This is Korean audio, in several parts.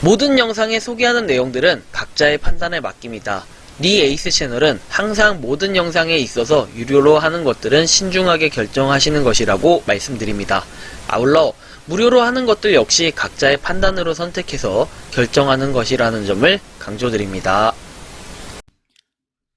모든 영상에 소개하는 내용들은 각자의 판단에 맡깁니다. 니 에이스 채널은 항상 모든 영상에 있어서 유료로 하는 것들은 신중하게 결정하시는 것이라고 말씀드립니다. 아울러 무료로 하는 것들 역시 각자의 판단으로 선택해서 결정하는 것이라는 점을 강조드립니다.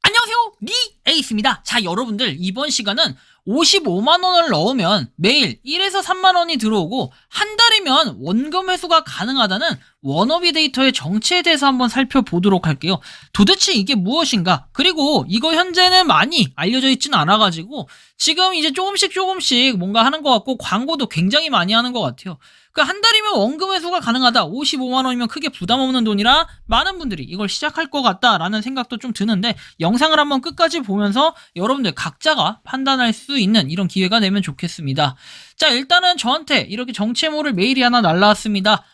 안녕하세요, 니 에이스입니다. 자, 여러분들 이번 시간은 55만원을 넣으면 매일 1에서 3만원이 들어오고 한 달이면 원금 회수가 가능하다는 워너비 데이터의 정체에 대해서 한번 살펴보도록 할게요. 도대체 이게 무엇인가? 그리고 이거 현재는 많이 알려져 있지는 않아가지고 지금 이제 조금씩 뭔가 하는 것 같고 광고도 굉장히 많이 하는 것 같아요. 그 한 달이면 원금 회수가 가능하다. 55만원이면 크게 부담 없는 돈이라 많은 분들이 이걸 시작할 것 같다라는 생각도 좀 드는데 영상을 한번 끝까지 보면서 여러분들 각자가 판단할 수 있는 이런 기회가 되면 좋겠습니다. 자, 일단은 저한테 이렇게 정체모를 메일이 하나 날라왔습니다.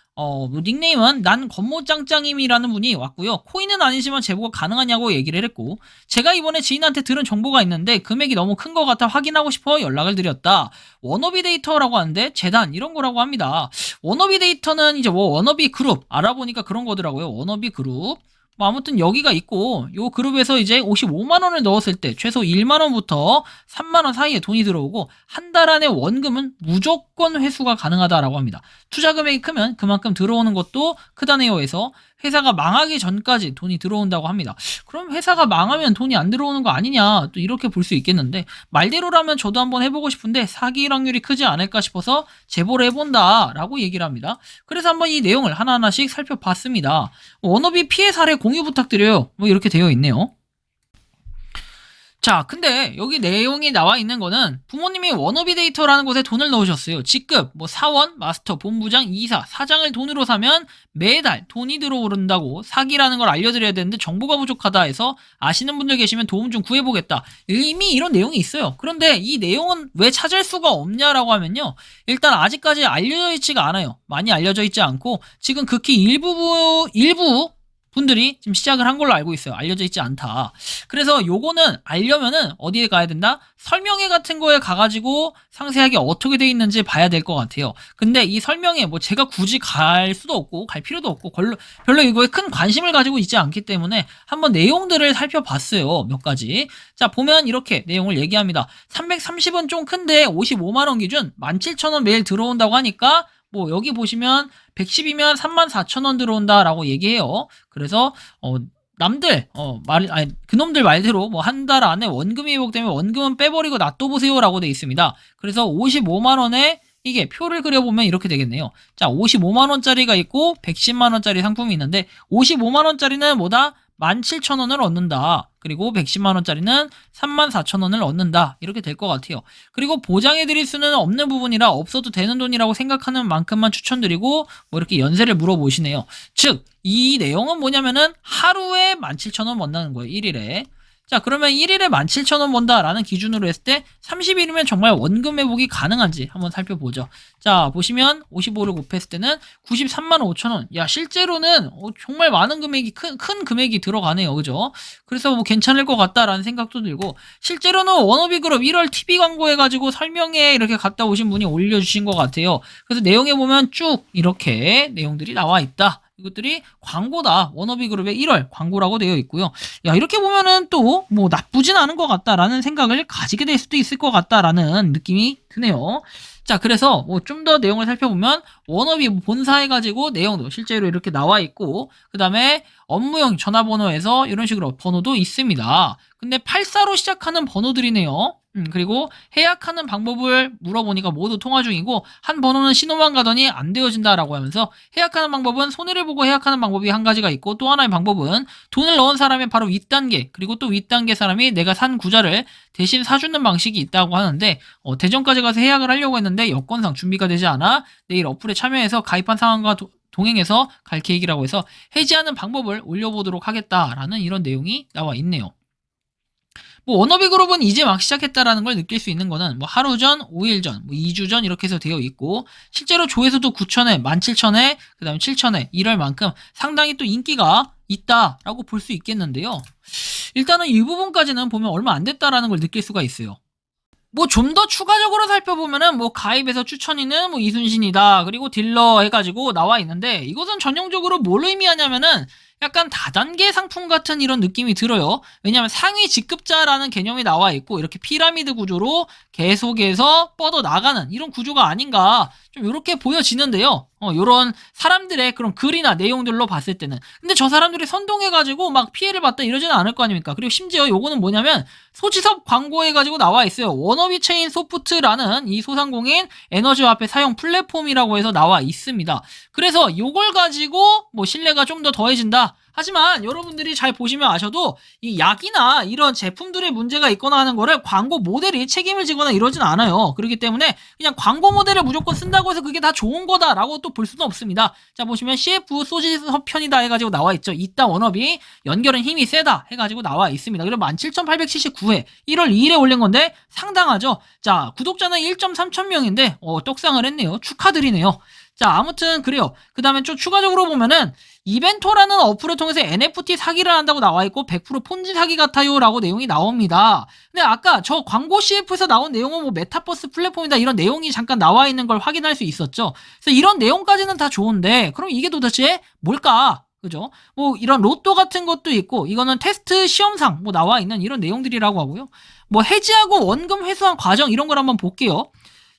닉네임은 난 겉모짱짱임이라는 분이 왔고요. 코인은 아니지만 제보가 가능하냐고 얘기를 했고, 제가 이번에 지인한테 들은 정보가 있는데 금액이 너무 큰 것 같아 확인하고 싶어 연락을 드렸다. 워너비 데이터라고 하는데 재단 이런 거라고 합니다. 워너비 데이터는 이제 뭐 워너비 그룹 알아보니까 그런 거더라고요. 워너비 그룹. 뭐 아무튼 여기가 있고 요 그룹에서 이제 55만원을 넣었을 때 최소 1만원부터 3만원 사이에 돈이 들어오고 한 달 안에 원금은 무조건 회수가 가능하다라고 합니다. 투자 금액이 크면 그만큼 들어오는 것도 크다네요 해서 회사가 망하기 전까지 돈이 들어온다고 합니다. 그럼 회사가 망하면 돈이 안 들어오는 거 아니냐 또 이렇게 볼 수 있겠는데 말대로라면 저도 한번 해보고 싶은데 사기 확률이 크지 않을까 싶어서 제보를 해본다 라고 얘기를 합니다. 그래서 한번 이 내용을 하나하나씩 살펴봤습니다. 워너비 피해 사례 공유 부탁드려요. 뭐 이렇게 되어 있네요. 자, 근데 여기 내용이 나와 있는 거는 부모님이 워너비 데이터라는 곳에 돈을 넣으셨어요. 직급, 뭐 사원, 마스터, 본부장, 이사, 사장을 돈으로 사면 매달 돈이 들어오른다고 사기라는 걸 알려드려야 되는데 정보가 부족하다 해서 아시는 분들 계시면 도움 좀 구해보겠다. 이미 이런 내용이 있어요. 그런데 이 내용은 왜 찾을 수가 없냐라고 하면요. 일단 아직까지 알려져 있지가 않아요. 많이 알려져 있지 않고 지금 극히 일부 분들이 지금 시작을 한 걸로 알고 있어요. 알려져 있지 않다. 그래서 요거는 알려면은 어디에 가야 된다? 설명회 같은 거에 가가지고 상세하게 어떻게 돼 있는지 봐야 될 것 같아요. 근데 이 설명회 뭐 제가 굳이 갈 수도 없고 갈 필요도 없고 별로 이거에 큰 관심을 가지고 있지 않기 때문에 한번 내용들을 살펴봤어요. 몇 가지. 자, 보면 이렇게 내용을 얘기합니다. 330은 좀 큰데 55만원 기준 17,000원 매일 들어온다고 하니까 뭐 여기 보시면 110이면 34,000원 들어온다라고 얘기해요. 그래서 그놈들 말대로 뭐 한 달 안에 원금이 회복되면 원금은 빼버리고 놔둬보세요라고 돼 있습니다. 그래서 55만원에 이게 표를 그려보면 이렇게 되겠네요. 자, 55만원짜리가 있고 110만원짜리 상품이 있는데 55만원짜리는 뭐다? 17,000원을 얻는다. 그리고 110만원짜리는 34,000원을 얻는다. 이렇게 될 것 같아요. 그리고 보장해드릴 수는 없는 부분이라 없어도 되는 돈이라고 생각하는 만큼만 추천드리고 뭐 이렇게 연세를 물어보시네요. 즉, 이 내용은 뭐냐면은 하루에 17,000원 번다는 거예요. 1일에. 자, 그러면 1일에 17,000원 번다라는 기준으로 했을 때 30일이면 정말 원금 회복이 가능한지 한번 살펴보죠. 자, 보시면 55를 곱했을 때는 93만 5천원. 야, 실제로는 정말 많은 금액이 큰 금액이 들어가네요. 그죠? 그래서 뭐 괜찮을 것 같다라는 생각도 들고 실제로는 워너비 그룹 1월 TV 광고 해가지고 설명에 이렇게 갔다 오신 분이 올려주신 것 같아요. 그래서 내용에 보면 쭉 이렇게 내용들이 나와 있다. 이것들이 광고다. 워너비 그룹의 1월 광고라고 되어 있고요. 야, 이렇게 보면은 또 뭐 나쁘진 않은 것 같다라는 생각을 가지게 될 수도 있을 것 같다라는 느낌이 드네요. 자, 그래서 뭐 좀 더 내용을 살펴보면 워너비 본사 해가지고 내용도 실제로 이렇게 나와 있고 그 다음에 업무용 전화번호에서 이런 식으로 번호도 있습니다. 근데 84로 시작하는 번호들이네요. 그리고 해약하는 방법을 물어보니까 모두 통화 중이고 한 번호는 신호만 가더니 안 되어진다라고 하면서 해약하는 방법은 손해를 보고 해약하는 방법이 한 가지가 있고 또 하나의 방법은 돈을 넣은 사람의 바로 윗단계 그리고 또 윗단계 사람이 내가 산 구자를 대신 사주는 방식이 있다고 하는데 대전까지 가서 해약을 하려고 했는데 여건상 준비가 되지 않아 내일 어플에 참여해서 가입한 상황과 동행해서 갈 계획이라고 해서 해지하는 방법을 올려보도록 하겠다라는 이런 내용이 나와 있네요. 뭐 워너비 그룹은 이제 막 시작했다라는 걸 느낄 수 있는 거는 뭐 하루 전, 5일 전, 뭐 2주 전 이렇게 해서 되어 있고 실제로 조회수도 9,000회, 17,000회, 그 다음에 7,000회 이럴 만큼 상당히 또 인기가 있다라고 볼 수 있겠는데요. 일단은 이 부분까지는 보면 얼마 안 됐다라는 걸 느낄 수가 있어요. 뭐 좀 더 추가적으로 살펴보면은 뭐 가입에서 추천인은 뭐 이순신이다. 그리고 딜러 해가지고 나와 있는데 이것은 전형적으로 뭘 의미하냐면은 약간 다단계 상품 같은 이런 느낌이 들어요. 왜냐하면 상위 직급자라는 개념이 나와 있고 이렇게 피라미드 구조로 계속해서 뻗어 나가는 이런 구조가 아닌가 좀 이렇게 보여지는데요. 요런 사람들의 그런 글이나 내용들로 봤을 때는. 근데 저 사람들이 선동해가지고 막 피해를 봤다 이러지는 않을 거 아닙니까? 그리고 심지어 요거는 뭐냐면 소지섭 광고해가지고 나와 있어요. 워너비 체인 소프트라는 이 소상공인 에너지 화폐 사용 플랫폼이라고 해서 나와 있습니다. 그래서 요걸 가지고 뭐 신뢰가 좀 더 더해진다. 하지만 여러분들이 잘 보시면 아셔도 이 약이나 이런 제품들의 문제가 있거나 하는 거를 광고 모델이 책임을 지거나 이러진 않아요. 그렇기 때문에 그냥 광고 모델을 무조건 쓴다고 해서 그게 다 좋은 거다라고 또 볼 수는 없습니다. 자, 보시면 CF 소지섭 편이다 해가지고 나와 있죠. 이따 워너비 연결은 힘이 세다 해가지고 나와 있습니다. 그리고 17,879회 1월 2일에 올린 건데 상당하죠. 자, 구독자는 1.3천 명인데 떡상을 했네요. 축하드리네요. 자, 아무튼 그래요. 그 다음에 좀 추가적으로 보면은 이벤토라는 어플을 통해서 NFT 사기를 한다고 나와 있고 100% 폰지 사기 같아요 라고 내용이 나옵니다. 근데 아까 저 광고 CF에서 나온 내용은 뭐 메타버스 플랫폼이다 이런 내용이 잠깐 나와 있는 걸 확인할 수 있었죠. 그래서 이런 내용까지는 다 좋은데 그럼 이게 도대체 뭘까? 그죠? 뭐 이런 로또 같은 것도 있고 이거는 테스트 시험상 뭐 나와 있는 이런 내용들이라고 하고요. 뭐 해지하고 원금 회수한 과정 이런 걸 한번 볼게요.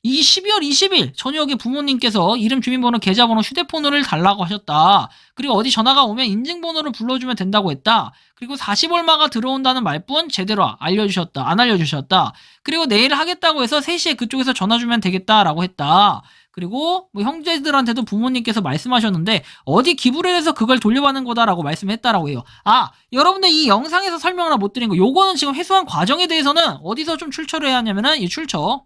이 12월 20일 저녁에 부모님께서 이름, 주민번호, 계좌번호, 휴대폰을 달라고 하셨다. 그리고 어디 전화가 오면 인증번호를 불러주면 된다고 했다. 그리고 40얼마가 들어온다는 말뿐 제대로 알려주셨다. 안 알려주셨다. 그리고 내일 하겠다고 해서 3시에 그쪽에서 전화 주면 되겠다라고 했다. 그리고 뭐 형제들한테도 부모님께서 말씀하셨는데 어디 기부를 해서 그걸 돌려받는 거다라고 말씀했다라고 해요. 아, 여러분들 이 영상에서 설명을 못 드린 거 요거는 지금 회수한 과정에 대해서는 어디서 좀 출처를 해야 하냐면은 이 출처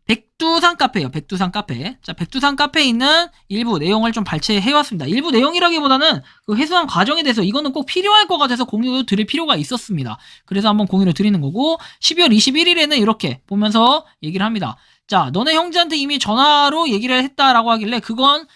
백두산 카페예요. 백두산 카페. 자, 백두산 카페에 있는 일부 내용을 좀 발췌해왔습니다. 일부 내용이라기보다는 그 회수한 과정에 대해서 이거는 꼭 필요할 것 같아서 공유 드릴 필요가 있었습니다. 그래서 한번 공유를 드리는 거고 12월 21일에는 이렇게 보면서 얘기를 합니다. 자, 너네 형제한테 이미 전화로 얘기를 했다라고 하길래 그건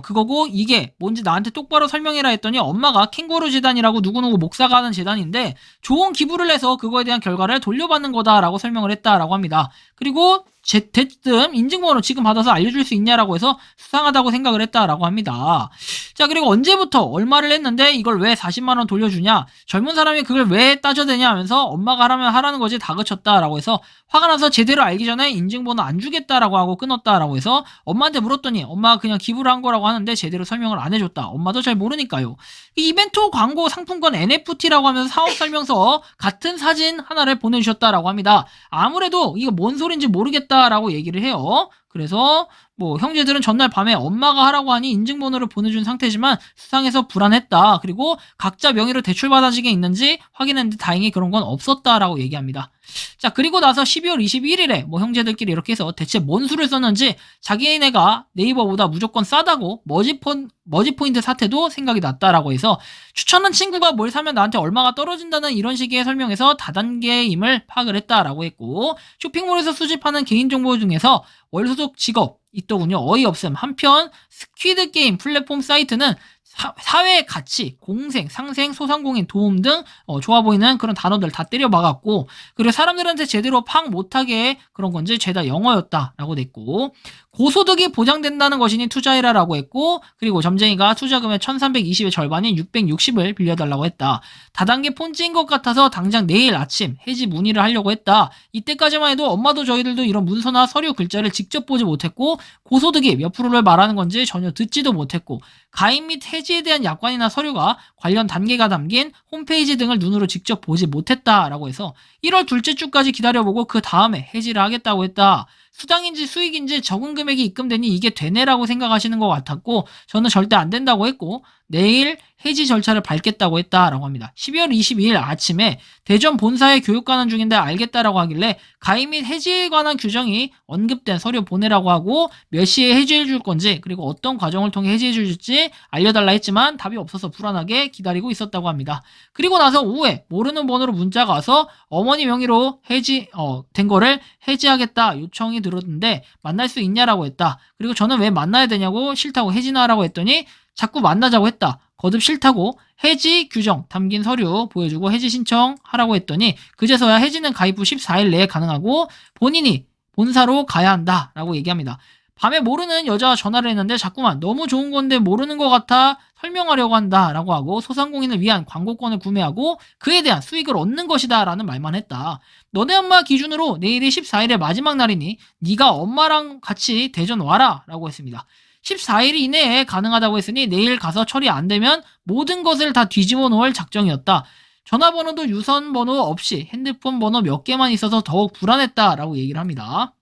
그거고 이게 뭔지 나한테 똑바로 설명해라 했더니 엄마가 캥거루 재단이라고 누구누구 목사가 하는 재단인데 좋은 기부를 해서 그거에 대한 결과를 돌려받는 거다라고 설명을 했다라고 합니다. 그리고 대뜸 인증번호 지금 받아서 알려줄 수 있냐라고 해서 수상하다고 생각을 했다라고 합니다. 자, 그리고 언제부터 얼마를 했는데 이걸 왜 40만 원 돌려주냐? 젊은 사람이 그걸 왜 따져대냐 하면서 엄마가 하라면 하라는 거지 다그쳤다라고 해서 화가 나서 제대로 알기 전에 인증번호 안 주겠다라고 하고 끊었다라고 해서 엄마한테 물었더니 엄마가 그냥 기부를 한 거라고 하는데 제대로 설명을 안 해줬다. 엄마도 잘 모르니까요. 이 이벤트 광고 상품권 NFT라고 하면서 사업 설명서 같은 사진 하나를 보내주셨다라고 합니다. 아무래도 이거 뭔 소린지 모르겠다라고 얘기를 해요. 그래서 뭐 형제들은 전날 밤에 엄마가 하라고 하니 인증번호를 보내준 상태지만 수상해서 불안했다. 그리고 각자 명의로 대출받아지게 있는지 확인했는데 다행히 그런 건 없었다라고 얘기합니다. 자, 그리고 나서 12월 21일에 뭐 형제들끼리 이렇게 해서 대체 뭔 수를 썼는지 자기네가 네이버보다 무조건 싸다고 머지포인트 사태도 생각이 났다라고 해서 추천한 친구가 뭘 사면 나한테 얼마가 떨어진다는 이런 식의 설명에서 다단계임을 파악을 했다라고 했고 쇼핑몰에서 수집하는 개인정보 중에서 월소속 직업 있더군요. 어이없음. 한편 스퀴드 게임 플랫폼 사이트는 사회의 가치, 공생, 상생, 소상공인, 도움 등 좋아 보이는 그런 단어들 다 때려 박았고 그리고 사람들한테 제대로 파악 못하게 그런 건지 죄다 영어였다라고 냈고 고소득이 보장된다는 것이니 투자해라라고 했고 그리고 점쟁이가 투자금의 1320의 절반인 660을 빌려달라고 했다. 다단계 폰지인 것 같아서 당장 내일 아침 해지 문의를 하려고 했다. 이때까지만 해도 엄마도 저희들도 이런 문서나 서류 글자를 직접 보지 못했고 고소득이 몇 프로를 말하는 건지 전혀 듣지도 못했고 가입 및 해지에 대한 약관이나 서류가 관련 단계가 담긴 홈페이지 등을 눈으로 직접 보지 못했다라고 해서 1월 둘째 주까지 기다려보고 그 다음에 해지를 하겠다고 했다. 수당인지 수익인지 적은 금액이 입금되니 이게 되네라고 생각하시는 것 같았고 저는 절대 안 된다고 했고 내일 해지 절차를 밟겠다고 했다라고 합니다. 12월 22일 아침에 대전 본사에 교육 가는 중인데 알겠다라고 하길래 가입 및 해지에 관한 규정이 언급된 서류 보내라고 하고 몇 시에 해지해 줄 건지 그리고 어떤 과정을 통해 해지해 줄지 알려달라 했지만 답이 없어서 불안하게 기다리고 있었다고 합니다. 그리고 나서 오후에 모르는 번호로 문자가 와서 어머니 명의로 된 거를 해지하겠다 요청이 들었는데 만날 수 있냐라고 했다. 그리고 저는 왜 만나야 되냐고 싫다고 해지나 하라고 했더니 자꾸 만나자고 했다. 거듭 싫다고 해지 규정 담긴 서류 보여주고 해지 신청하라고 했더니 그제서야 해지는 가입 후 14일 내에 가능하고 본인이 본사로 가야 한다라고 얘기합니다. 밤에 모르는 여자와 전화를 했는데 자꾸만 너무 좋은 건데 모르는 것 같아 설명하려고 한다라고 하고 소상공인을 위한 광고권을 구매하고 그에 대한 수익을 얻는 것이다라는 말만 했다. 너네 엄마 기준으로 내일이 14일의 마지막 날이니 네가 엄마랑 같이 대전 와라 라고 했습니다. 14일 이내에 가능하다고 했으니 내일 가서 처리 안 되면 모든 것을 다 뒤집어 놓을 작정이었다. 전화번호도 유선번호 없이 핸드폰 번호 몇 개만 있어서 더욱 불안했다라고 얘기를 합니다.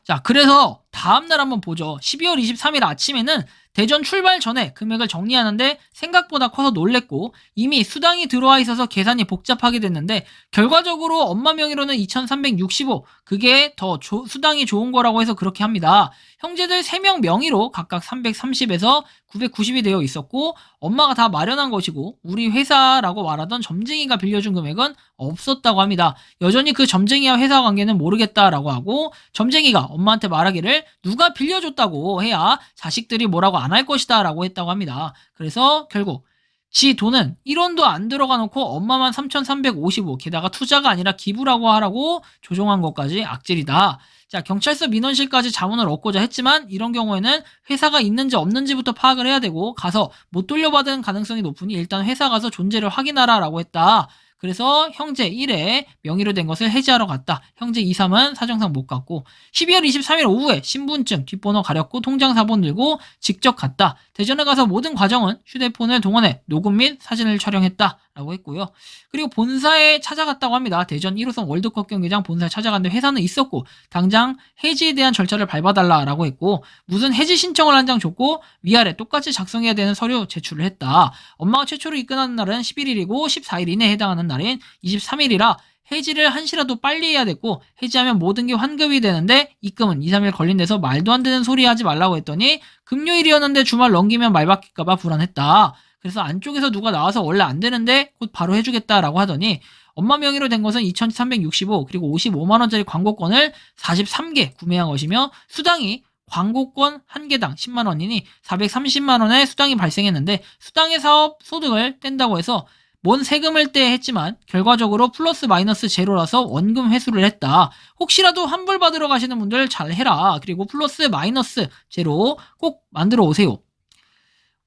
자, 그래서 다음날 한번 보죠. 12월 23일 아침에는 대전 출발 전에 금액을 정리하는데 생각보다 커서 놀랬고 이미 수당이 들어와 있어서 계산이 복잡하게 됐는데 결과적으로 엄마 명의로는 2365 그게 더 수당이 좋은 거라고 해서 그렇게 합니다. 형제들 3명 명의로 각각 330에서 990이 되어 있었고 엄마가 다 마련한 것이고 우리 회사라고 말하던 점쟁이가 빌려준 금액은 없었다고 합니다. 여전히 그 점쟁이와 회사 관계는 모르겠다라고 하고 점쟁이가 엄마한테 말하기를 누가 빌려줬다고 해야 자식들이 뭐라고 안 할 것이다 라고 했다고 합니다. 그래서 결국 지 돈은 1원도 안 들어가 놓고 엄마만 3,355 게다가 투자가 아니라 기부라고 하라고 조종한 것까지 악질이다. 자, 경찰서 민원실까지 자문을 얻고자 했지만 이런 경우에는 회사가 있는지 없는지부터 파악을 해야 되고 가서 못 돌려받은 가능성이 높으니 일단 회사 가서 존재를 확인하라 라고 했다. 그래서 형제 1에 명의로 된 것을 해지하러 갔다. 형제 2, 3은 사정상 못 갔고 12월 23일 오후에 신분증 뒷번호 가렸고 통장 사본 들고 직접 갔다. 대전에 가서 모든 과정은 휴대폰을 동원해 녹음 및 사진을 촬영했다 라고 했고요. 그리고 본사에 찾아갔다고 합니다. 대전 1호선 월드컵 경기장 본사에 찾아갔는데 회사는 있었고 당장 해지에 대한 절차를 밟아달라라고 했고 무슨 해지 신청을 한 장 줬고 위아래 똑같이 작성해야 되는 서류 제출을 했다. 엄마가 최초로 입금하는 날은 11일이고 14일 이내에 해당하는 날인 23일이라 해지를 한시라도 빨리 해야 됐고 해지하면 모든 게 환급이 되는데 입금은 2, 3일 걸린대서 말도 안 되는 소리 하지 말라고 했더니 금요일이었는데 주말 넘기면 말 바뀔까봐 불안했다. 그래서 안쪽에서 누가 나와서 원래 안 되는데 곧 바로 해주겠다라고 하더니 엄마 명의로 된 것은 2,365 그리고 55만원짜리 광고권을 43개 구매한 것이며 수당이 광고권 1개당 10만원이니 430만원의 수당이 발생했는데 수당의 사업 소득을 뗀다고 해서 뭔 세금을 떼 했지만 결과적으로 플러스 마이너스 제로라서 원금 회수를 했다. 혹시라도 환불 받으러 가시는 분들 잘 해라. 그리고 플러스 마이너스 제로 꼭 만들어 오세요.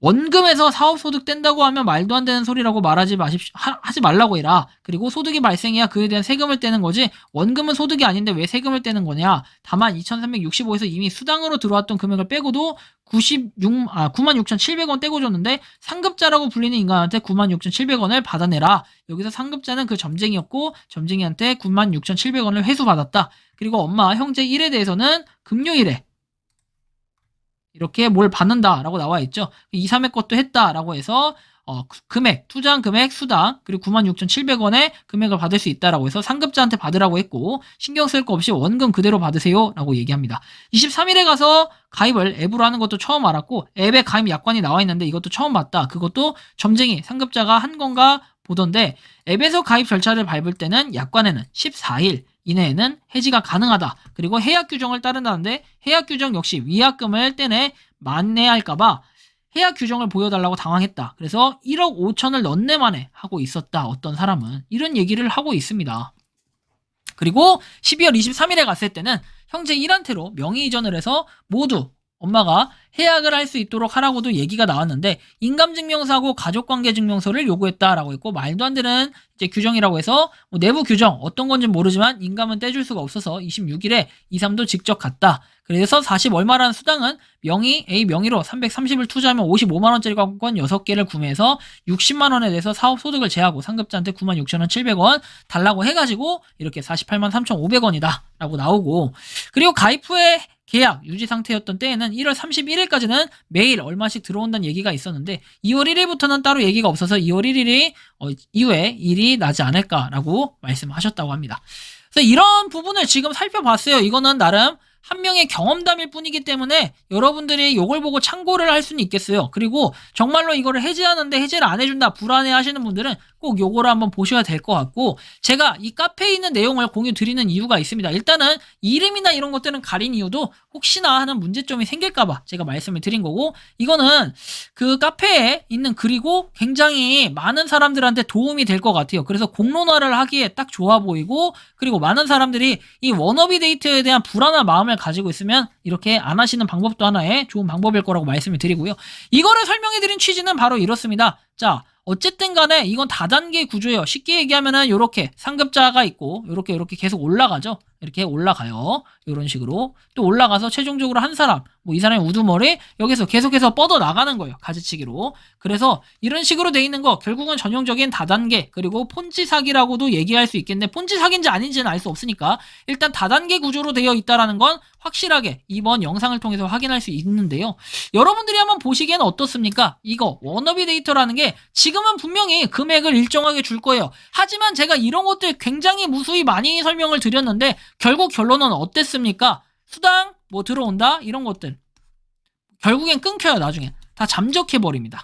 원금에서 사업소득 뗀다고 하면 말도 안 되는 소리라고 말하지 하지 말라고 해라. 그리고 소득이 발생해야 그에 대한 세금을 떼는 거지 원금은 소득이 아닌데 왜 세금을 떼는 거냐. 다만 2365에서 이미 수당으로 들어왔던 금액을 빼고도 96,700원 떼고 줬는데 상급자라고 불리는 인간한테 96,700원을 받아내라. 여기서 상급자는 그 점쟁이였고 점쟁이한테 96,700원을 회수받았다. 그리고 엄마 형제 1에 대해서는 금요일에 이렇게 뭘 받는다라고 나와 있죠. 2, 3회 것도 했다라고 해서 금액, 투자한 금액, 수당 그리고 96,700원의 금액을 받을 수 있다라고 해서 상급자한테 받으라고 했고 신경 쓸 거 없이 원금 그대로 받으세요 라고 얘기합니다. 23일에 가서 가입을 앱으로 하는 것도 처음 알았고 앱에 가입 약관이 나와 있는데 이것도 처음 봤다. 그것도 점쟁이, 상급자가 한 건가 보던데 앱에서 가입 절차를 밟을 때는 약관에는 14일 이내에는 해지가 가능하다. 그리고 해약 규정을 따른다는데 해약 규정 역시 위약금을 떼내 만회할까봐 해약 규정을 보여달라고 당황했다. 그래서 1억 5천을 넌내 만에 하고 있었다. 어떤 사람은 이런 얘기를 하고 있습니다. 그리고 12월 23일에 갔을 때는 형제 1한테로 명의 이전을 해서 모두 엄마가 해약을 할 수 있도록 하라고도 얘기가 나왔는데 인감증명서하고 가족관계증명서를 요구했다라고 했고 말도 안 되는 이제 규정이라고 해서 뭐 내부 규정 어떤 건지 모르지만 인감은 떼줄 수가 없어서 26일에 2, 3도 직접 갔다. 그래서 40 얼마라는 수당은 명의 A 명의로 330을 투자하면 55만원짜리 광고권 6개를 구매해서 60만원에 대해서 사업소득을 제하고 상급자한테 96,700원 달라고 해가지고 이렇게 48만 3,500원이다 라고 나오고 그리고 가입 후에 계약 유지 상태였던 때에는 1월 31일까지는 매일 얼마씩 들어온다는 얘기가 있었는데 2월 1일부터는 따로 얘기가 없어서 2월 1일이 이후에 일이 나지 않을까라고 말씀하셨다고 합니다. 그래서 이런 부분을 지금 살펴봤어요. 이거는 나름 한 명의 경험담일 뿐이기 때문에 여러분들이 이걸 보고 참고를 할 수는 있겠어요. 그리고 정말로 이거를 해지하는데 해지를 안 해준다 불안해 하시는 분들은 꼭 꼭 요거를 한번 보셔야 될 것 같고, 제가 이 카페에 있는 내용을 공유 드리는 이유가 있습니다. 일단은 이름이나 이런 것들은 가린 이유도 혹시나 하는 문제점이 생길까봐 제가 말씀을 드린 거고, 이거는 그 카페에 있는 글이고 굉장히 많은 사람들한테 도움이 될 것 같아요. 그래서 공론화를 하기에 딱 좋아 보이고, 그리고 많은 사람들이 이 워너비 데이터에 대한 불안한 마음을 가지고 있으면 이렇게 안 하시는 방법도 하나의 좋은 방법일 거라고 말씀을 드리고요. 이거를 설명해 드린 취지는 바로 이렇습니다. 자, 어쨌든 간에 이건 다단계 구조예요. 쉽게 얘기하면은 요렇게 상급자가 있고 요렇게 계속 올라가죠. 이렇게 올라가요. 이런 식으로 또 올라가서 최종적으로 한 사람, 뭐 이 사람의 우두머리 여기서 계속해서 뻗어 나가는 거예요. 가지치기로. 그래서 이런 식으로 돼 있는 거 결국은 전형적인 다단계, 그리고 폰지 사기라고도 얘기할 수 있겠는데 폰지 사기인지 아닌지는 알 수 없으니까 일단 다단계 구조로 되어 있다라는 건 확실하게 이번 영상을 통해서 확인할 수 있는데요. 여러분들이 한번 보시기에는 어떻습니까? 이거 워너비 데이터라는 게 지금은 분명히 금액을 일정하게 줄 거예요. 하지만 제가 이런 것들 굉장히 무수히 많이 설명을 드렸는데 결국 결론은 어땠습니까? 수당 뭐 들어온다 이런 것들 결국엔 끊겨요. 나중에 다 잠적해버립니다.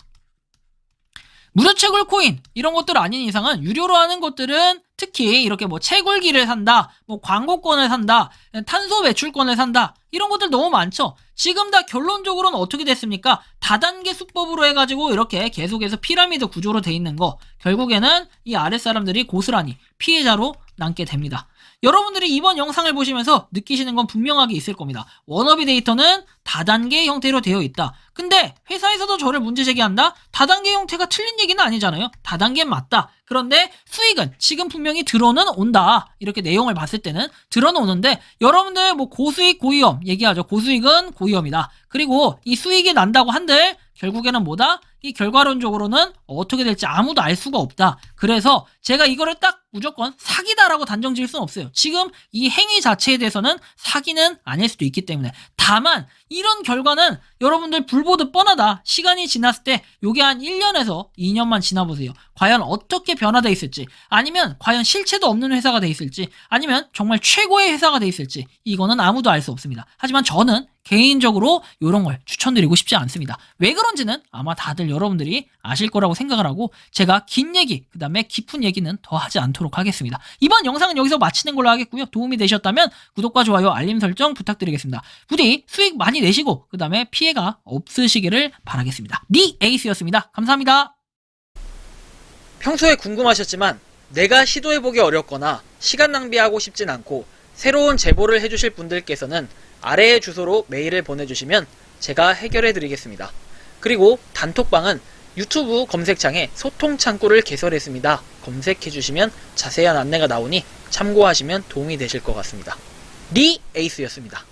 무료 채굴 코인 이런 것들 아닌 이상은 유료로 하는 것들은 특히 이렇게 뭐 채굴기를 산다, 뭐 광고권을 산다, 탄소 배출권을 산다 이런 것들 너무 많죠. 지금 다 결론적으로는 어떻게 됐습니까? 다단계 수법으로 해가지고 이렇게 계속해서 피라미드 구조로 돼 있는 거 결국에는 이 아랫사람들이 고스란히 피해자로 남게 됩니다. 여러분들이 이번 영상을 보시면서 느끼시는 건 분명하게 있을 겁니다. 워너비 데이터는 다단계 형태로 되어 있다. 근데 회사에서도 저를 문제 제기한다? 다단계 형태가 틀린 얘기는 아니잖아요. 다단계는 맞다. 그런데 수익은 지금 분명히 들어는 온다. 이렇게 내용을 봤을 때는 들어는 오는데 여러분들 뭐 고수익 고위험 얘기하죠. 고수익은 고위험이다. 그리고 이 수익이 난다고 한들 결국에는 뭐다? 이 결과론적으로는 어떻게 될지 아무도 알 수가 없다. 그래서 제가 이거를 딱 무조건 사기다라고 단정 지을 수는 없어요. 지금 이 행위 자체에 대해서는 사기는 아닐 수도 있기 때문에. 다만 이런 결과는 여러분들 불보듯 뻔하다. 시간이 지났을 때 요게 한 1년에서 2년만 지나보세요. 과연 어떻게 변화되어 있을지, 아니면 과연 실체도 없는 회사가 돼 있을지, 아니면 정말 최고의 회사가 돼 있을지 이거는 아무도 알 수 없습니다. 하지만 저는 개인적으로 이런 걸 추천드리고 싶지 않습니다. 왜 그런지는 아마 다들 여러분들이 아실 거라고 생각을 하고 제가 긴 얘기, 그 다음에 깊은 얘기는 더 하지 않도록 하겠습니다. 이번 영상은 여기서 마치는 걸로 하겠고요. 도움이 되셨다면 구독과 좋아요, 알림 설정 부탁드리겠습니다. 부디 수익 많이 내시고 그 다음에 피해가 없으시기를 바라겠습니다. 니 에이스였습니다. 감사합니다. 평소에 궁금하셨지만 내가 시도해보기 어렵거나 시간 낭비하고 싶진 않고 새로운 제보를 해주실 분들께서는 아래의 주소로 메일을 보내주시면 제가 해결해드리겠습니다. 그리고 단톡방은 유튜브 검색창에 소통 창구를 개설했습니다. 검색해주시면 자세한 안내가 나오니 참고하시면 도움이 되실 것 같습니다. 리 에이스였습니다.